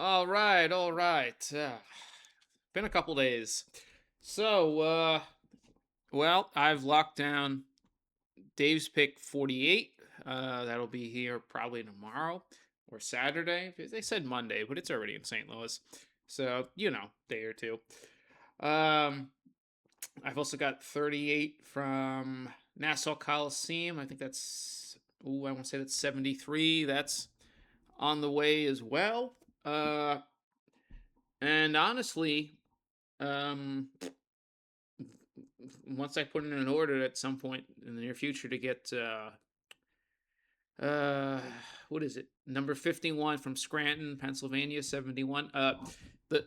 All right, all right. Been a couple days. So, well, I've locked down Dave's pick 48. That'll be here probably tomorrow or Saturday. They said Monday, but it's already in St. Louis. So, day or two. Um, I've also got 38 from Nassau Coliseum. I think I want to say that's 73. That's on the way as well. And honestly, um, once I put in an order at some point in the near future to get uh what is it? Number 51 from Scranton, Pennsylvania, 71. The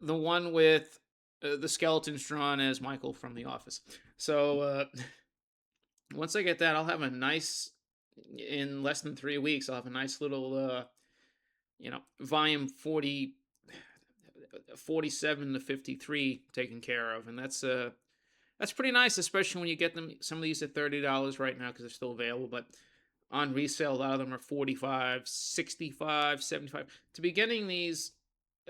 the one with the skeletons drawn as Michael from The Office. So once I get that, I'll have a nice in less than 3 weeks, I'll have a nice little volume 47 to 53 taken care of, and that's pretty nice, especially when you get them. Some of these at $30 right now because they're still available, but on resale, a lot of them are 45, 65, 75. To be getting these,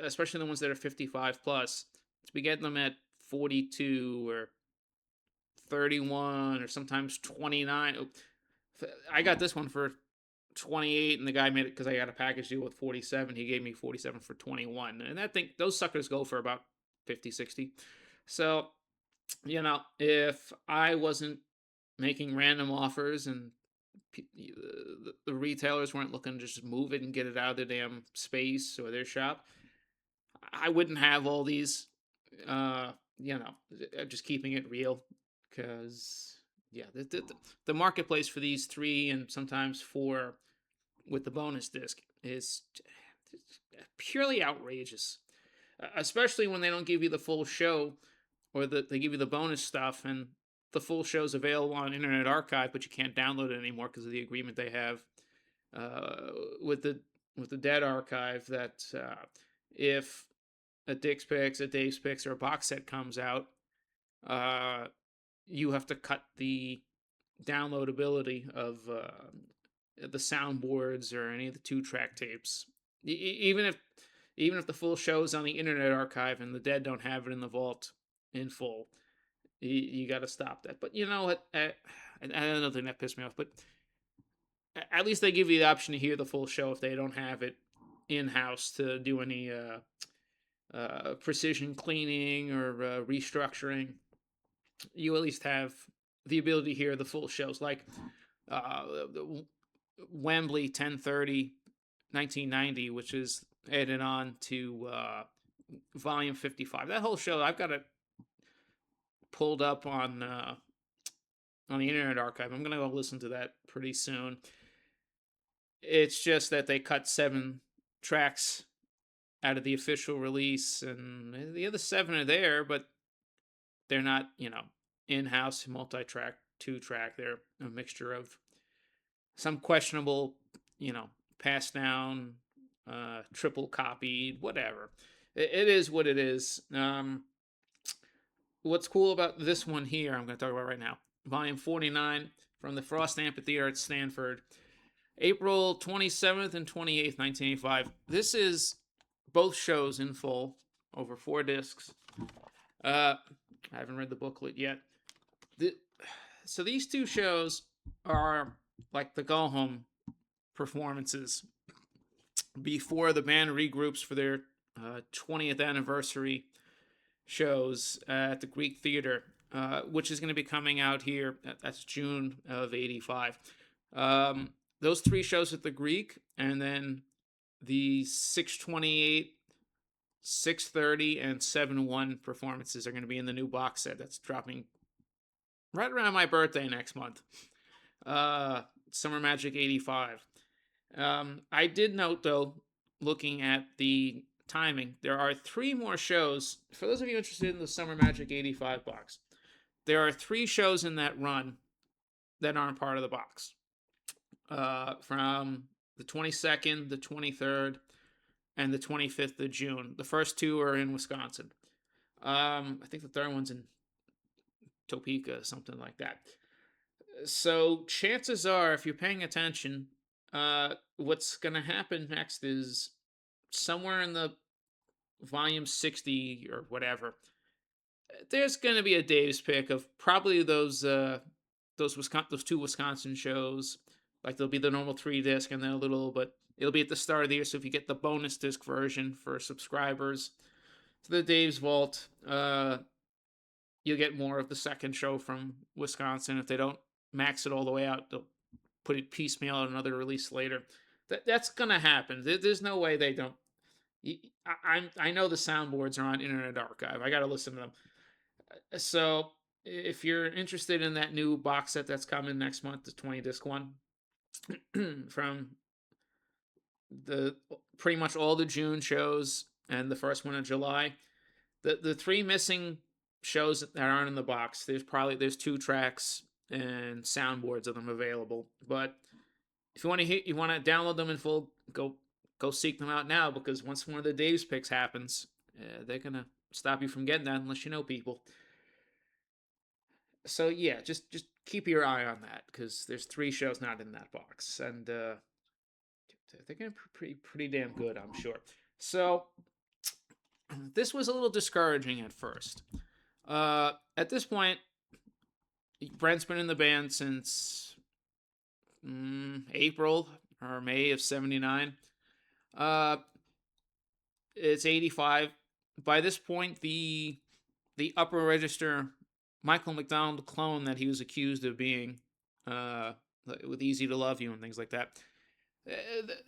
especially the ones that are 55 plus, to be getting them at 42 or 31 or sometimes 29. I got this one for 28, and the guy made it because I got a package deal with 47. He gave me 47 for 21. And I think those suckers go for about 50, 60. So, if I wasn't making random offers and the retailers weren't looking to just move it and get it out of their damn space or their shop, I wouldn't have all these. Uh, just keeping it real because yeah, the marketplace for these three and sometimes four with the bonus disc is purely outrageous, especially when they don't give you the full show or they give you the bonus stuff and the full show's available on Internet Archive, but you can't download it anymore because of the agreement they have uh, with the Dead Archive that if a Dick's Picks, a Dave's Picks, or a box set comes out, uh, you have to cut the downloadability of the soundboards or any of the 2-track tapes. Even if the full show is on the Internet Archive and the Dead don't have it in the vault in full, you got to stop that. But you know what? Another thing that pissed me off, but at least they give you the option to hear the full show if they don't have it in house to do any precision cleaning or restructuring. You at least have the ability to hear the full shows, like the Wembley 1030 1990, which is added on to volume 55. That whole show, I've got it pulled up on the Internet Archive. I'm gonna go listen to that pretty soon. It's just that they cut 7 tracks out of the official release, and the other 7 are there, but they're not, in-house multi-track, 2-track. They're a mixture of some questionable, you know, passed down, triple copied, whatever. It is what it is. What's cool about this one here, I'm going to talk about right now. Volume 49 from the Frost Amphitheater at Stanford, April 27th and 28th, 1985. This is both shows in full, over 4 discs. I haven't read the booklet yet. The, so these two shows are like the go home performances before the band regroups for their 20th anniversary shows at the Greek Theater, which is going to be coming out here. That's June of '85. Those 3 shows at the Greek, and then the 628, 630, and 7-1 performances are going to be in the new box set that's dropping right around my birthday next month. Summer Magic '85. I did note, though, looking at the timing, there are 3 more shows. For those of you interested in the Summer Magic '85 box, there are 3 shows in that run that aren't part of the box. From the 22nd, the 23rd, and the 25th of June. The first 2 are in Wisconsin. I think the third one's in Topeka, something like that. So chances are, if you're paying attention, what's going to happen next is somewhere in the volume 60 or whatever, there's going to be a Dave's pick of probably those two Wisconsin shows. Like there'll be the normal 3 disc and then a little, but it'll be at the start of the year. So if you get the bonus disc version for subscribers to the Dave's Vault, you'll get more of the second show from Wisconsin. If they don't max it all the way out, they'll put it piecemeal on another release later. That's gonna happen. There's no way they don't. I know the soundboards are on Internet Archive. I got to listen to them. So if you're interested in that new box set that's coming next month, the 20 disc one from the pretty much all the June shows and the first one in July, the three missing shows that aren't in the box, there's 2 tracks and soundboards of them available. But if you want to download them in full, go seek them out now, because once one of the Dave's picks happens, they're gonna stop you from getting that unless you know people. So yeah, just keep your eye on that, because there's 3 shows not in that box, and they're gonna be pretty damn good, I'm sure. So this was a little discouraging at first. At this point, Brent's been in the band since April or May of '79. It's 85. By this point, the upper register Michael McDonald clone that he was accused of being, with Easy to Love You and things like that,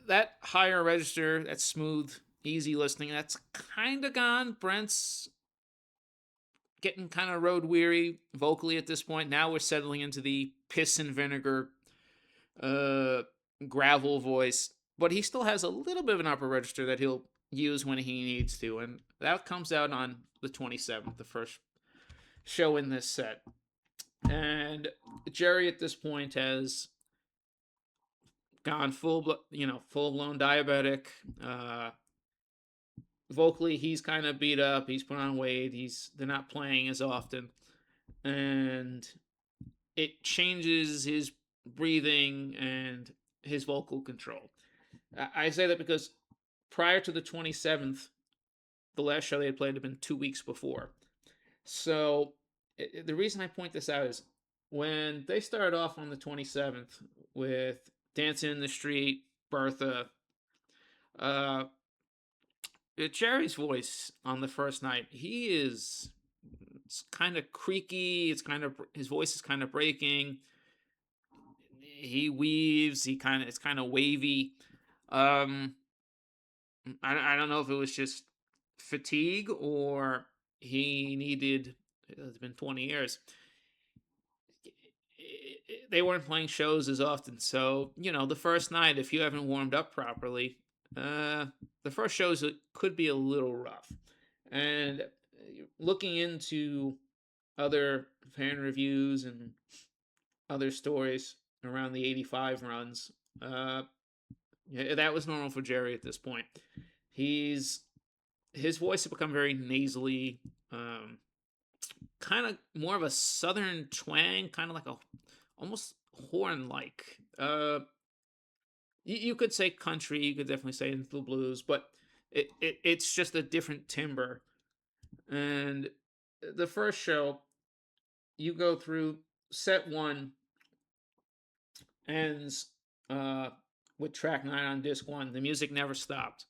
that higher register, that smooth, easy listening, that's kind of gone. Brent's getting kind of road weary vocally at this point. Now we're settling into the piss and vinegar gravel voice, but he still has a little bit of an upper register that he'll use when he needs to, and that comes out on the 27th, the first show in this set. And Jerry at this point has gone full blown diabetic. Vocally, he's kind of beat up. He's put on weight. They're not playing as often, and it changes his breathing and his vocal control. I say that because prior to the 27th, the last show they had played had been 2 weeks before. So the reason I point this out is when they started off on the 27th with Dancing in the Street, Bertha, Jerry's voice on the first night, it's kind of creaky. His voice is kind of breaking. He weaves. It's kind of wavy. I don't know if it was just fatigue or he needed. It's been 20 years. They weren't playing shows as often, so the first night, if you haven't warmed up properly, the first shows could be a little rough. And looking into other fan reviews and other stories around the 85 runs, that was normal for Jerry at this point. His voice had become very nasally, kind of more of a southern twang, kind of like a almost horn like. You could say country, you could definitely say into the blues, but it's just a different timbre. And the first show, you go through set 1 ends with track 9 on disc 1. The music never stopped,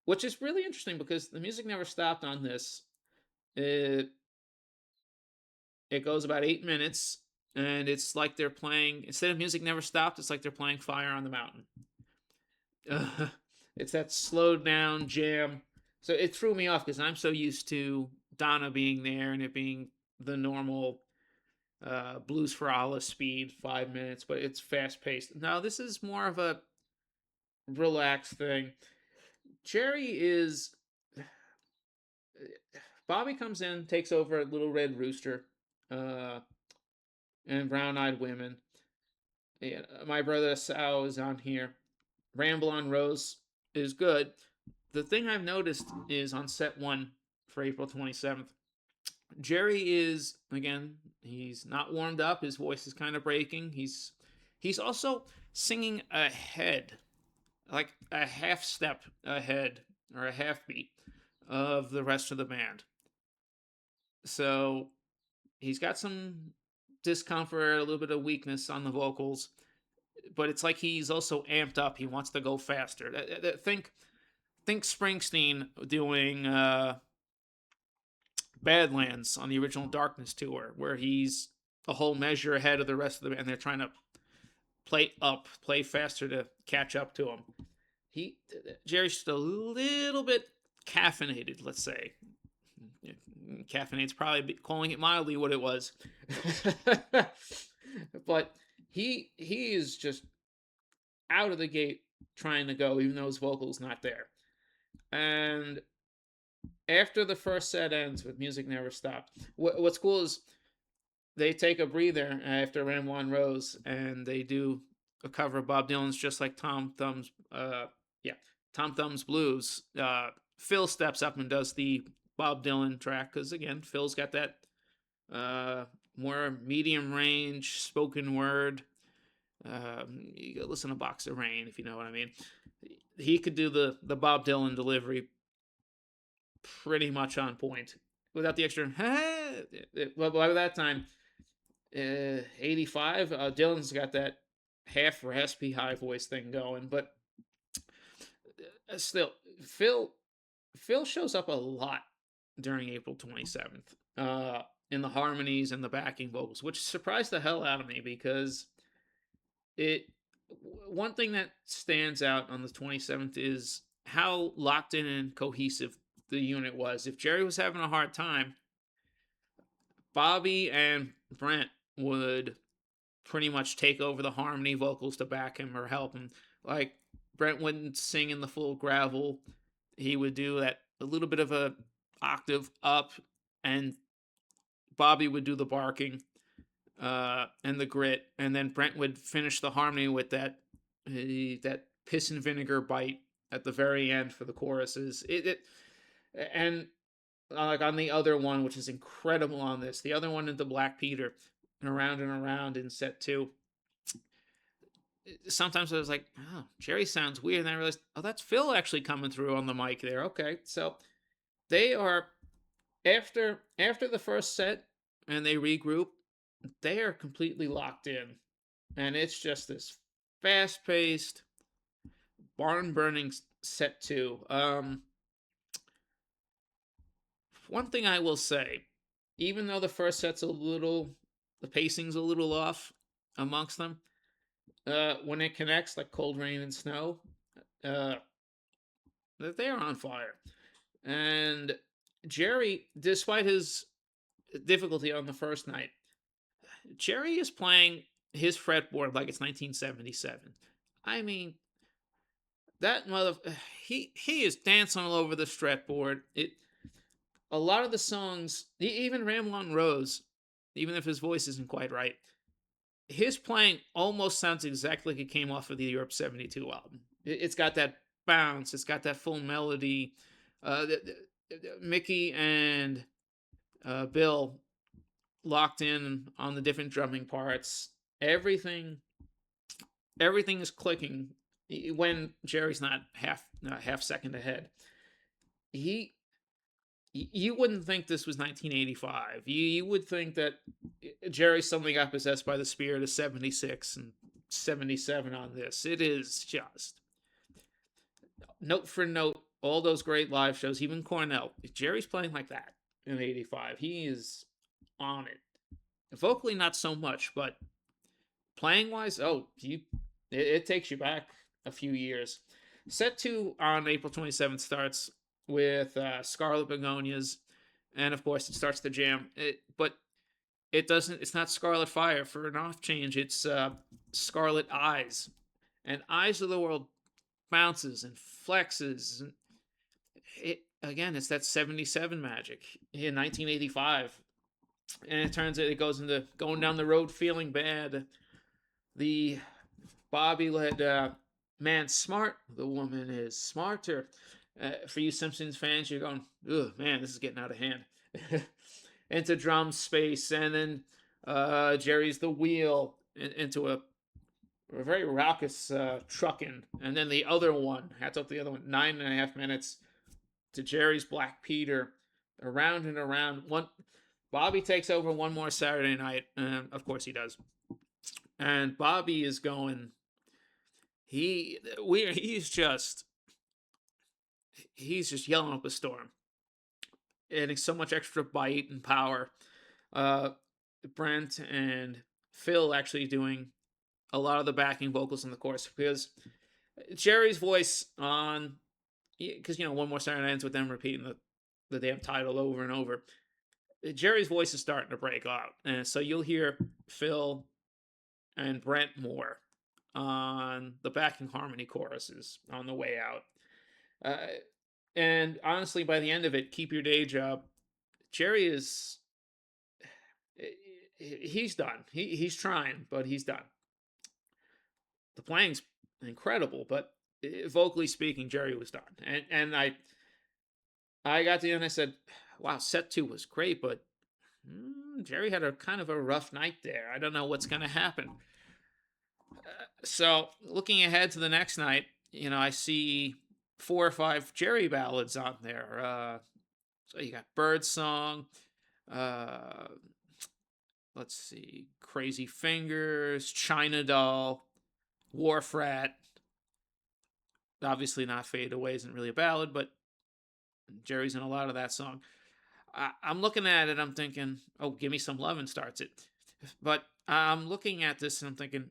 which is really interesting because the music never stopped on this. It goes about 8 minutes, and it's like they're playing, instead of Music Never Stopped, it's like they're playing Fire on the Mountain. It's that slowed down jam. So it threw me off because I'm so used to Donna being there and it being the normal blues for Allah speed, 5 minutes, but it's fast paced. Now this is more of a relaxed thing. Jerry is. Bobby comes in, takes over at Little Red Rooster, and Brown Eyed Women. Yeah, My Brother Sal is on here. Ramble on Rose is good. The thing I've noticed is on set 1 for April 27th, Jerry is, again, he's not warmed up. His voice is kind of breaking. He's also singing ahead like a half step ahead or a half beat of the rest of the band. So he's got some discomfort, a little bit of weakness on the vocals, but it's like he's also amped up. He wants to go faster. Think Springsteen doing Badlands on the original Darkness tour, where he's a whole measure ahead of the rest of the band. They're trying to play faster to catch up to him. He Jerry's just a little bit caffeinated, let's say. Caffeinate's probably calling it mildly what it was, but he is just out of the gate trying to go, even though his vocal's not there. And after the first set ends with Music Never Stopped, what's cool is they take a breather after Ram One Rose, and they do a cover of Bob Dylan's "Just Like Tom Thumb's." Yeah, Tom Thumb's Blues. Phil steps up and does the Bob Dylan track because again, Phil's got that more medium range spoken word. You go listen to Box of Rain if you know what I mean. He could do the Bob Dylan delivery pretty much on point without the extra. Well, by that time, 85. Dylan's got that half raspy high voice thing going, but still, Phil Phil shows up a lot during April 27th in the harmonies and the backing vocals, which surprised the hell out of me because it. One thing that stands out on the 27th is how locked in and cohesive the unit was. If Jerry was having a hard time, Bobby and Brent would pretty much take over the harmony vocals to back him or help him. Like Brent wouldn't sing in the full gravel. He would do that a little bit of a octave up, and Bobby would do the barking and the grit, and then Brent would finish the harmony with that piss and vinegar bite at the very end for the choruses. And like on the other one, which is incredible on this, the other one into Black Peter, and around in set two. Sometimes I was like, oh, Jerry sounds weird. And then I realized, oh, that's Phil actually coming through on the mic there. Okay. So they are after the first set and they regroup, they are completely locked in. And it's just this fast paced, barn burning set two. One thing I will say, even though the first set's the pacing's a little off amongst them, when it connects like Cold Rain and Snow, uh, they are on fire. And Jerry, despite his difficulty on the first night, Jerry is playing his fretboard like it's 1977. I mean, that mother, he is dancing all over the fretboard. A lot of the songs, even Ramblin' Rose, even if his voice isn't quite right, his playing almost sounds exactly like it came off of the Europe 72 album. It's got that bounce, it's got that full melody. Mickey and Bill locked in on the different drumming parts. Everything is clicking when Jerry's not half second ahead. You wouldn't think this was 1985. You would think that Jerry suddenly got possessed by the spirit of 76 and 77 on this. It is just note for note, all those great live shows, even Cornell. Jerry's playing like that in 85. He is on it. Vocally, not so much, but playing wise, it takes you back a few years. Set two on April 27th starts with Scarlet Begonias, and of course it starts the jam. But it doesn't. It's not Scarlet Fire for an off change. It's Scarlet Eyes, and Eyes of the World bounces and flexes. And it's that 77 magic in 1985, and it goes into Going Down the Road Feeling Bad. The Bobby led Man Smart. The woman is smarter. For you Simpsons fans, you're going, "Ugh, man, this is getting out of hand." Into drum space, and then Jerry's The Wheel into a very raucous trucking. And then the other one, hats off to the other one, 9.5 minutes to Jerry's Black Peter, around and around. One, Bobby takes over one more Saturday night, and of course he does. And Bobby is going. He's just yelling up a storm, adding so much extra bite and power. Uh, Brent and Phil actually doing a lot of the backing vocals in the chorus because Jerry's voice on, because one more Saturday ends with them repeating the damn title over and over. Jerry's voice is starting to break out, and so you'll hear Phil and Brent more on the backing harmony choruses on the way out. Uh, and honestly, by the end of it, keep your day job. Jerry is he's done. He's trying, but he's done. The playing's incredible, but vocally speaking, Jerry was done. And I got to the end. I said, "Wow, set two was great, but Jerry had a kind of a rough night there. I don't know what's going to happen." So looking ahead to the next night, I see 4 or 5 Jerry ballads on there. So you got Bird Song. Uh, let's see, Crazy Fingers, China Doll, Wharf Rat. Obviously, not Fade Away isn't really a ballad, but Jerry's in a lot of that song. I'm looking at it, I'm thinking, oh, Give Me Some Lovin' starts it. But I'm looking at this and I'm thinking,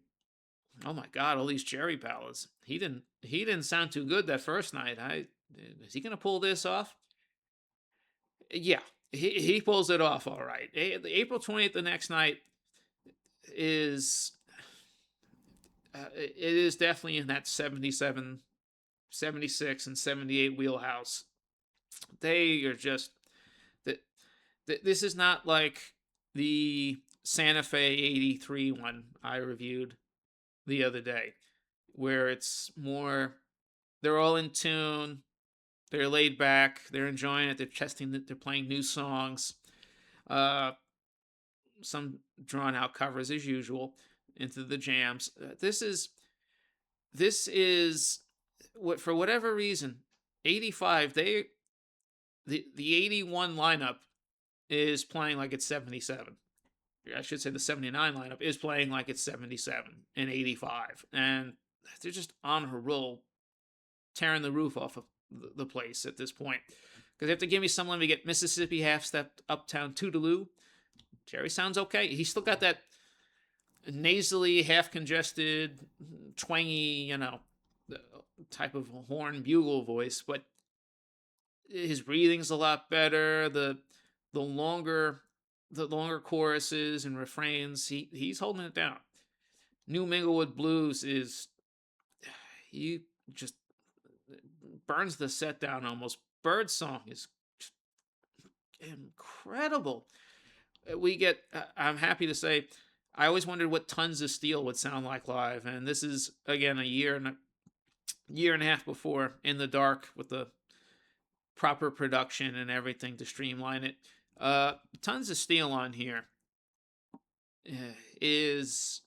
oh my God, all these Jerry ballads. He didn't sound too good that first night. Is he gonna pull this off? Yeah, he pulls it off all right. April 20th, the next night, is it is definitely in that 77, 76, and 78 wheelhouse. They are just that. This is not like the Santa Fe '83 one I reviewed the other day, where it's more. They're all in tune. They're laid back. They're enjoying it. They're testing it. They're playing new songs. Uh, some drawn out covers as usual into the jams. This is what, for whatever reason, 85. The 81 lineup is playing like it's 77. I should say the 79 lineup is playing like it's 77 and 85, and they're just on a roll, tearing the roof off of the place at this point. Because they have to give me someone to get Mississippi Half Step Uptown Toodaloo. Jerry sounds okay. He's still got that nasally, half congested, twangy, type of horn bugle voice, but his breathing's a lot better. The longer choruses and refrains, he's holding it down. New Minglewood Blues is he just burns the set down almost. Bird Song is incredible. We get, I'm happy to say, I always wondered what Tons of Steel would sound like live, and this is again a year and a half before In the Dark with the proper production and everything to streamline it. Tons of Steel on here is,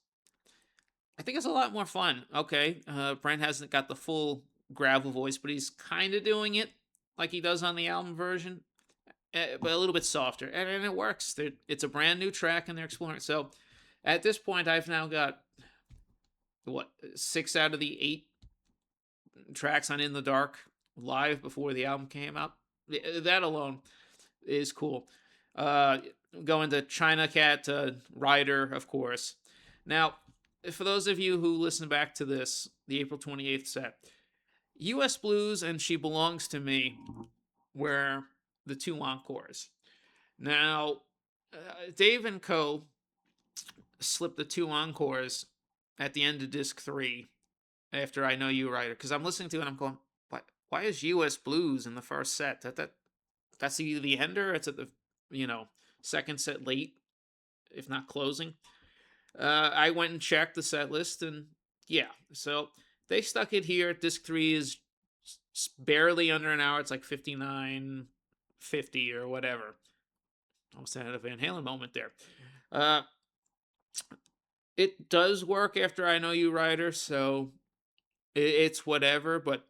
I think it's a lot more fun. Okay, Brent hasn't got the full gravel voice, but he's kind of doing it like he does on the album version, but a little bit softer, and it works. It's a brand new track, and they're exploring. So, at this point, I've now got 6 out of the 8 tracks on In the Dark live before the album came out. That alone is cool. Going to China Cat, Rider, of course. Now, for those of you who listen back to this, the April 28th set, U.S. Blues and She Belongs to Me were the 2 encores. Now, Dave and Co. slipped the 2 encores at the end of disc 3 after I Know You Writer, because I'm listening to it and I'm going, why is U.S. Blues in the first set? That's either the ender, it's at the second set late, if not closing. I went and checked the set list, and yeah, so they stuck it here. Disc 3 is barely under an hour. It's like 59:50 or whatever. Almost had a Van Halen moment there. It does work after I Know You Rider, so it's whatever. But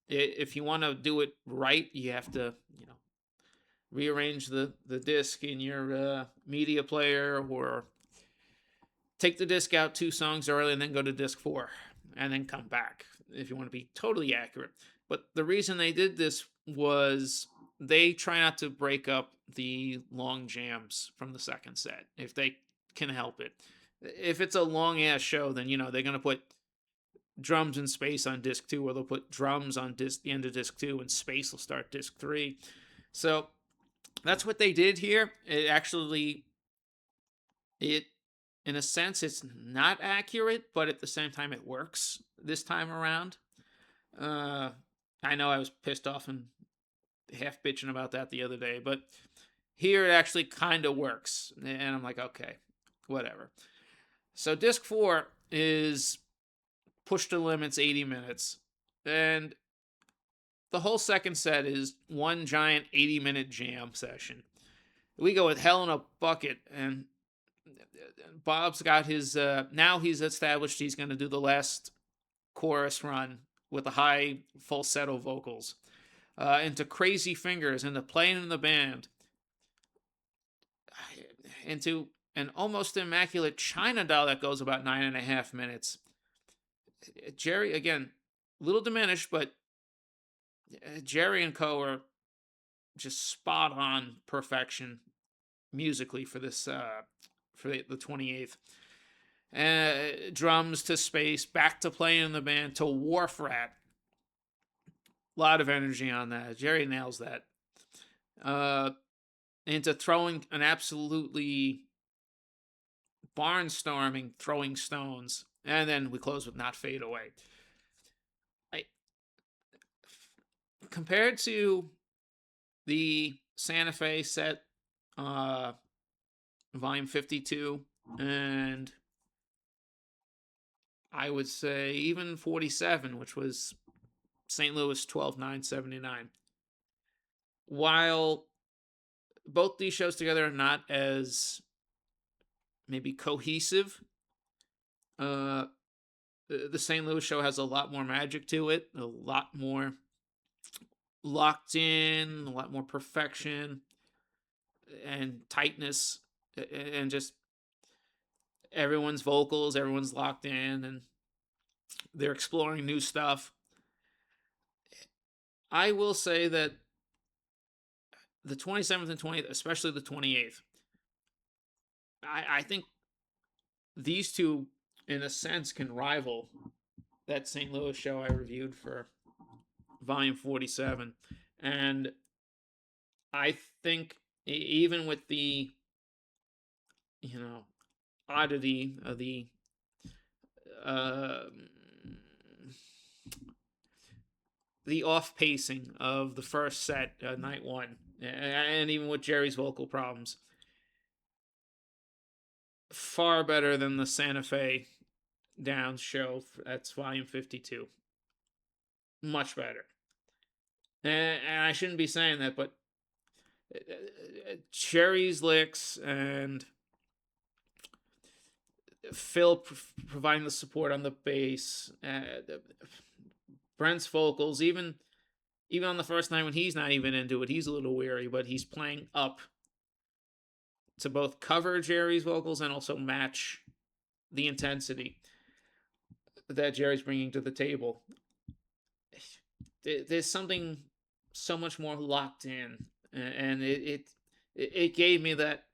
if you want to do it right, you have to, rearrange the disc in your media player, or take the disc out 2 songs early and then go to disc 4 and then come back if you want to be totally accurate. But the reason they did this was they try not to break up the long jams from the second set if they can help it. If it's a long ass show, then they're gonna put drums and space on disc 2, or they'll put drums on the end of disc 2, and space will start disc 3. So that's what they did here. It in a sense, it's not accurate, but at the same time it works this time around. uh I know I was pissed off and half bitching about that the other day, but here it actually kind of works, and I'm like, okay, whatever. So disc 4 is push to limits 80 minutes, and the whole second set is one giant 80-minute jam session. We go with Hell in a Bucket, and Bob's got his now he's established he's going to do the last chorus run with the high falsetto vocals, into Crazy Fingers, into Playing in the Band, into an almost immaculate China Doll that goes about 9.5 minutes. Jerry, again, a little diminished, but Jerry and Co are just spot on perfection musically for this, for the 28th. Drums to Space, back to Playing in the Band, to Wharf Rat. A lot of energy on that. Jerry nails that. Into Throwing an absolutely barnstorming Throwing Stones. And then we close with Not Fade Away. I, compared to the Santa Fe set, volume 52, and I would say even 47, which was St. Louis 12/9/79. While both these shows together are not as maybe cohesive, uh, the St. Louis show has a lot more magic to it, a lot more locked in, a lot more perfection and tightness, and just everyone's vocals, everyone's locked in, and they're exploring new stuff. I will say that the 27th and 20th, especially the 28th, I think these two, in a sense, can rival that St. Louis show I reviewed for volume 47. And I think even with the, oddity of uh, the off pacing of the first set, night one, and even with Jerry's vocal problems, far better than the Santa Fe Downs show. That's volume 52. Much better. And I shouldn't be saying that, but Jerry's licks and Phil providing the support on the bass, Brent's vocals, even on the first night when he's not even into it, he's a little weary, but he's playing up to both cover Jerry's vocals and also match the intensity that Jerry's bringing to the table. There's something so much more locked in, and it gave me that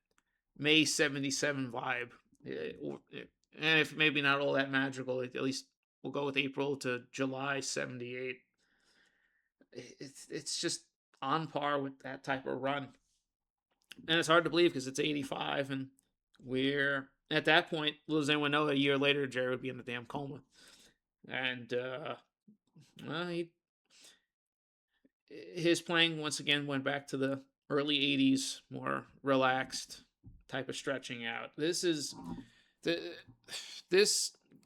May 77 vibe. And if maybe not all that magical, at least we'll go with April to July 78. It's just on par with that type of run. And it's hard to believe because it's 85, and we're at that point, does anyone know, a year later Jerry would be in the damn coma. And well, his playing once again went back to the early 80s, more relaxed type of stretching out. This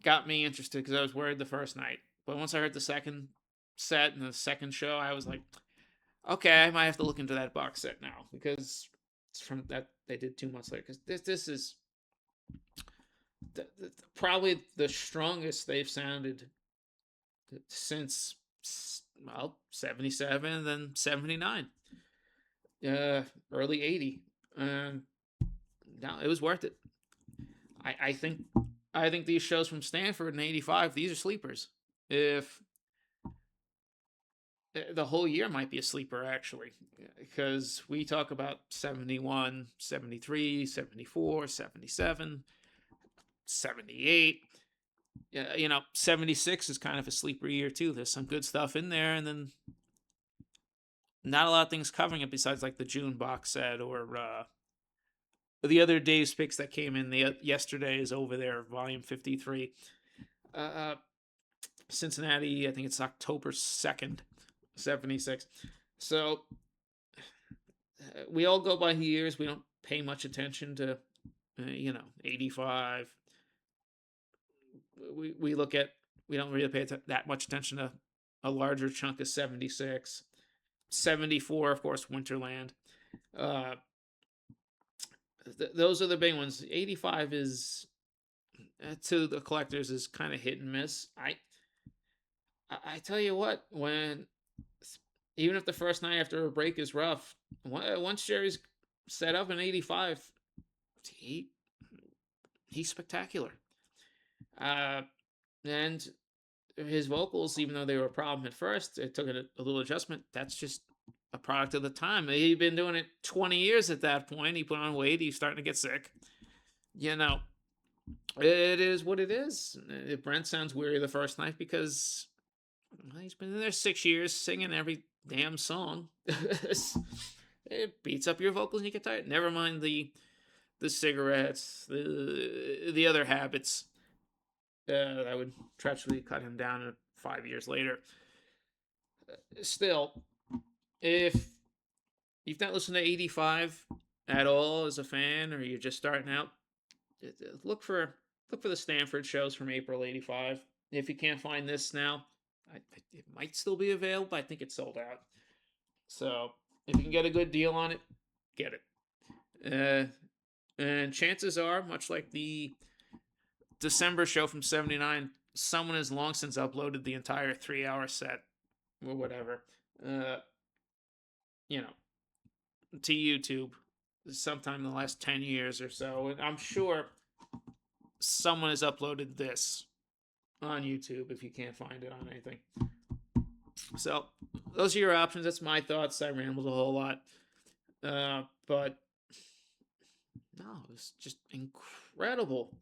got me interested because I was worried the first night, but once I heard the second set and the second show, I was like, okay, I might have to look into that box set now, because it's from that they did 2 months later. Because this is Probably the strongest they've sounded since, well, 77, then 79, early 80. Um, no, it was worth it. I think these shows from Stanford in '85, these are sleepers. If the whole year might be a sleeper, actually, because we talk about 71, 73, 74, 77, 78. 76 is kind of a sleeper year too. There's some good stuff in there, and then not a lot of things covering it besides like the June box set or the other Dave's picks that came in the yesterday is over there, volume 53. Uh, Cincinnati, I think it's October 2nd, 76. So we all go by years. We don't pay much attention to, 85. We look at, we don't really pay that much attention to a larger chunk of 76. 74, of course, Winterland. Those are the big ones. 85 is, to the collectors, is kind of hit and miss. I tell you what, when, even if the first night after a break is rough, once Jerry's set up in '85, he's spectacular. And his vocals, even though they were a problem at first, it took a little adjustment. That's just a product of the time. He'd been doing it 20 years at that point. He put on weight. He's starting to get sick. It is what it is. Brent sounds weary the first night because he's been in there 6 years singing every damn song. It beats up your vocals and you get tired. Never mind the cigarettes, the other habits that would treacherously cut him down 5 years later. Still, if you've not listened to '85 at all as a fan, or you're just starting out, look for the Stanford shows from April '85. If you can't find this now, it might still be available. I think it's sold out. So if you can get a good deal on it, get it. And chances are, much like the December show from '79, someone has long since uploaded the entire 3-hour set or whatever, to YouTube sometime in the last 10 years or so. And I'm sure someone has uploaded this on YouTube if you can't find it on anything. So those are your options. That's my thoughts. I rambled a whole lot. But no, it was just incredible.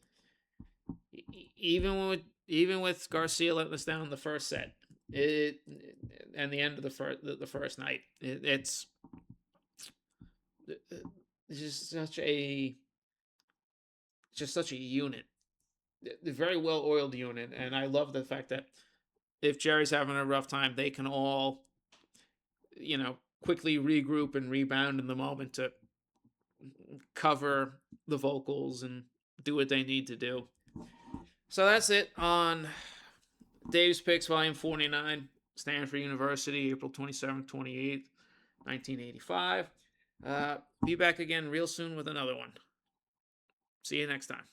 Even with Garcia letting us down in the first set, and the end of the first night, it's just such a unit, a very well oiled unit, and I love the fact that if Jerry's having a rough time, they can all, quickly regroup and rebound in the moment to cover the vocals and do what they need to do. So that's it on Dave's Picks, Volume 49, Stanford University, April 27th, 28th, 1985. Be back again real soon with another one. See you next time.